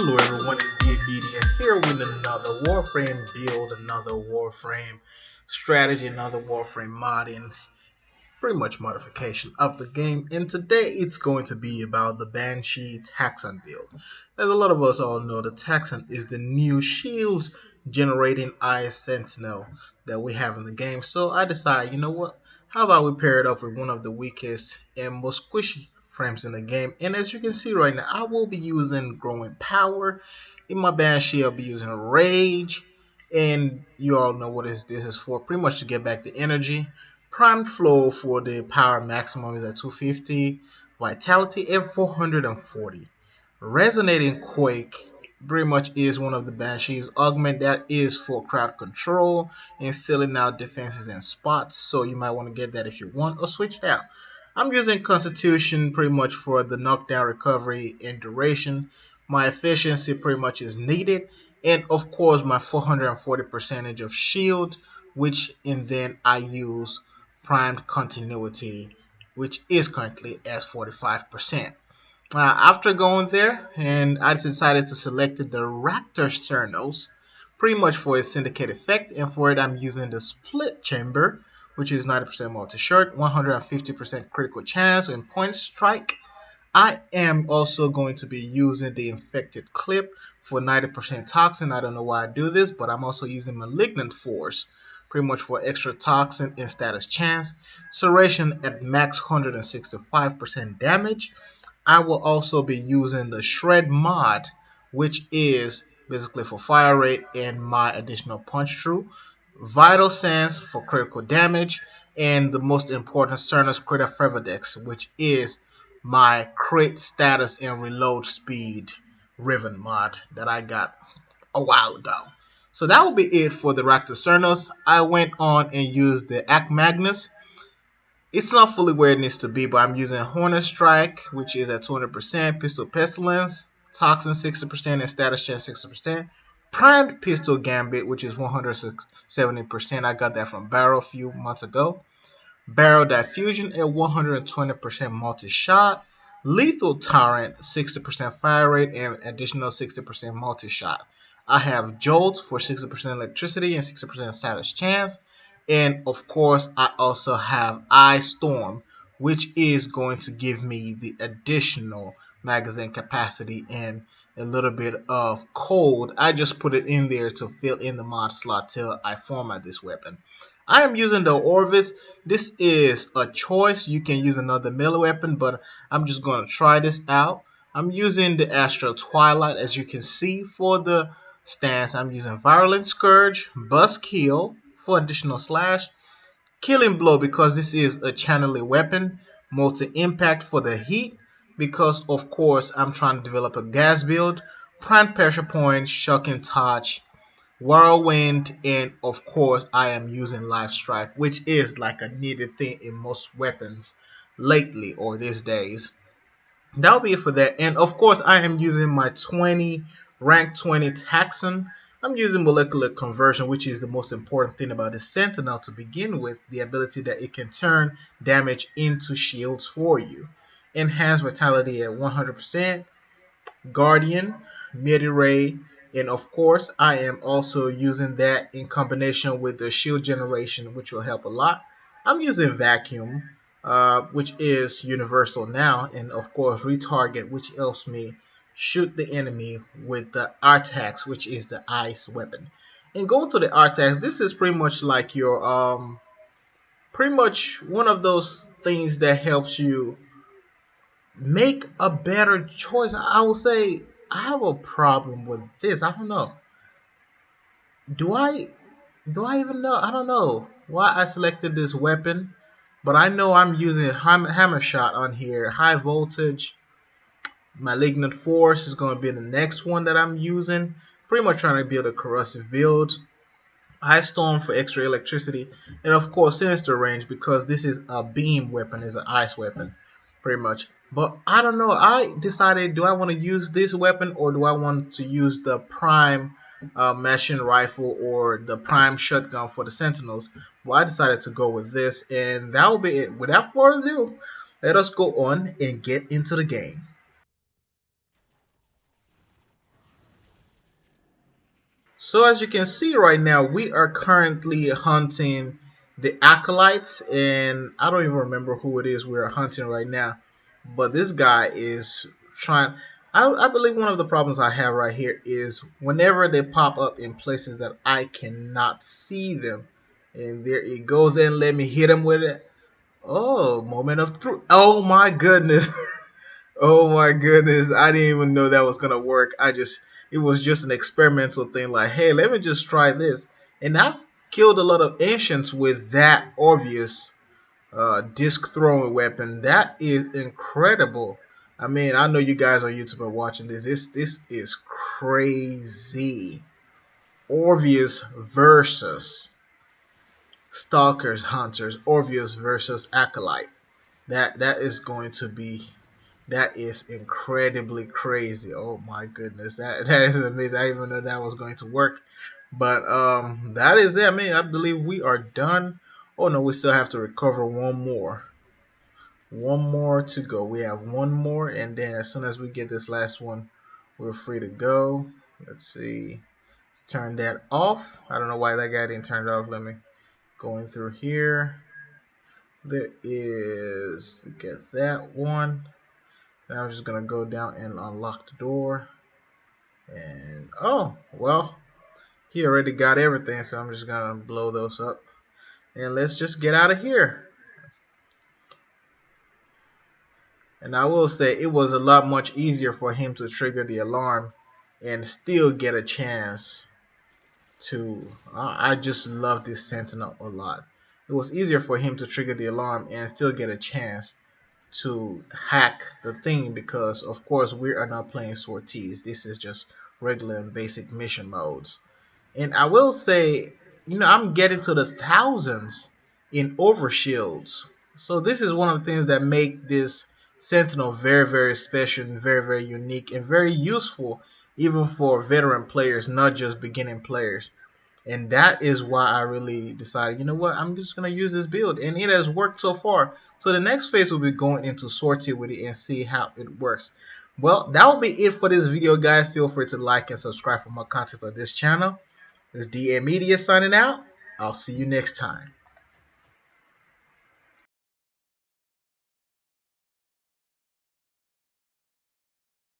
Hello everyone, it's Media here with another Warframe build, another Warframe strategy, another Warframe modding, pretty much modification of the game. And today it's going to be about the Banshee Taxon build. As a lot of us all know, the Taxon is the new shields generating Eye Sentinel that we have in the game. So I decided, you know what? How about we pair it up with one of the weakest and most squishy frames in the game. And as you can see right now, I will be using Growing Power. In my Banshee, I'll be using Rage. And you all know what this is for. Pretty much to get back the energy. Prime Flow for the power maximum is at 250. Vitality at 440. Resonating Quake pretty much is one of the Banshee's augment that is for crowd control and sealing out defenses and spots. So you might want to get that if you want or switch out. I'm using Constitution pretty much for the knockdown recovery and duration. My efficiency pretty much is needed. And of course my 440 percentage of shield, which and then I use primed continuity, which is currently at 45%. After going there, and I decided to select the Raptor Cernos, pretty much for its syndicate effect, and for it I'm using the Split Chamber, which is 90% multi-shot, 150% critical chance and point strike. I am also going to be using the Infected Clip for 90% toxin. I don't know why I do this, but I'm also using Malignant Force, pretty much for extra toxin and status chance. Serration at max 165% damage. I will also be using the Shred mod, which is basically for fire rate and my additional punch through. Vital Sense for critical damage, and the most important Cernos Crit of Featherdex, which is my crit status and reload speed Riven mod that I got a while ago. So that will be it for the Raptor Cernos. I went on and used the Ac Magnus. It's not fully where it needs to be, but I'm using Hornet Strike, which is at 200%, Pistol Pestilence, Toxin 60%, and Status Chance 60%. Primed Pistol Gambit, which is 170%. I got that from Barrel a few months ago. Barrel Diffusion at 120% multi-shot. Lethal Torrent, 60% fire rate and additional 60% multi-shot. I have Jolt for 60% electricity and 60% status chance. And of course, I also have Ice Storm, which is going to give me the additional magazine capacity and a little bit of cold. I just put it in there to fill in the mod slot till I format this weapon. I am using the Orvius. This is a choice. You can use another melee weapon, but I'm just going to try this out. I'm using the Astral Twilight, as you can see. For the stance, I'm using Virulent Scourge, Buzzkill for additional slash, Killing Blow because this is a channeling weapon, multi-impact for the heat because of course I'm trying to develop a gas build, Prime Pressure Point, Shocking Touch, Whirlwind, and of course I am using Life Strike, which is like a needed thing in most weapons lately or these days. That'll be it for that. And of course I am using my rank 20 Taxon. I'm using molecular conversion, which is the most important thing about the Sentinel to begin with, the ability that it can turn damage into shields for you. Enhanced vitality at 100%, Guardian, Midi-Ray, and of course I am also using that in combination with the shield generation, which will help a lot. I'm using Vacuum, which is universal now, and of course Retarget, which helps me shoot the enemy with the Artax, which is the ice weapon. And going to the Artax, this is pretty much like your pretty much one of those things that helps you make a better choice. I will say I have a problem with this. I don't know. Do I even know? I don't know why I selected this weapon, but I know I'm using hammer shot on here. High voltage. Malignant Force is going to be the next one that I'm using. Pretty much trying to build a corrosive build. Ice Storm for extra electricity, and of course Sinister Range because this is a beam weapon, is an ice weapon, pretty much. But I don't know. I decided, do I want to use this weapon or do I want to use the Prime machine rifle or the Prime shotgun for the Sentinels? Well, I decided to go with this, and that will be it. Without further ado, let us go on and get into the game. So as you can see right now, we are currently hunting the Acolytes, and I don't even remember who it is we're hunting right now. But this guy is trying. I believe one of the problems I have right here is whenever they pop up in places that I cannot see them, and there it goes in. Let me hit him with it. Oh, moment of truth. Oh my goodness. Oh my goodness, I didn't even know that was gonna work. It was just an experimental thing. Like, hey, let me just try this. And I've killed a lot of ancients with that Orvius disc throwing weapon. That is incredible. I mean, I know you guys on YouTube are watching this. This is crazy. Orvius versus Stalkers Hunters. Orvius versus Acolyte. That is going to be, that is incredibly crazy. Oh my goodness, that is amazing. I didn't even know that was going to work. But that is it. I mean, I believe we are done. Oh no, we still have to recover one more. One more to go. We have one more, and then as soon as we get this last one, we're free to go. Let's see. Let's turn that off. I don't know why that guy didn't turn it off. Let me go in through here. There is, get that one. Now I'm just gonna go down and unlock the door. And oh, well, he already got everything, so I'm just gonna blow those up. And let's just get out of here. And I will say it was a lot much easier for him to trigger the alarm and still get a chance to. I just love this Sentinel a lot. It was easier for him to trigger the alarm and still get a chance to hack the thing because, of course, we are not playing sorties. This is just regular and basic mission modes. And I will say, I'm getting to the thousands in overshields. So this is one of the things that make this Sentinel very, very special and very, very unique and very useful even for veteran players, not just beginning players. And that is why I really decided, you know what, I'm just going to use this build. And it has worked so far. So the next phase will be going into sortie with it and see how it works. Well, that will be it for this video, guys. Feel free to like and subscribe for more content on this channel. This is DA Media signing out. I'll see you next time.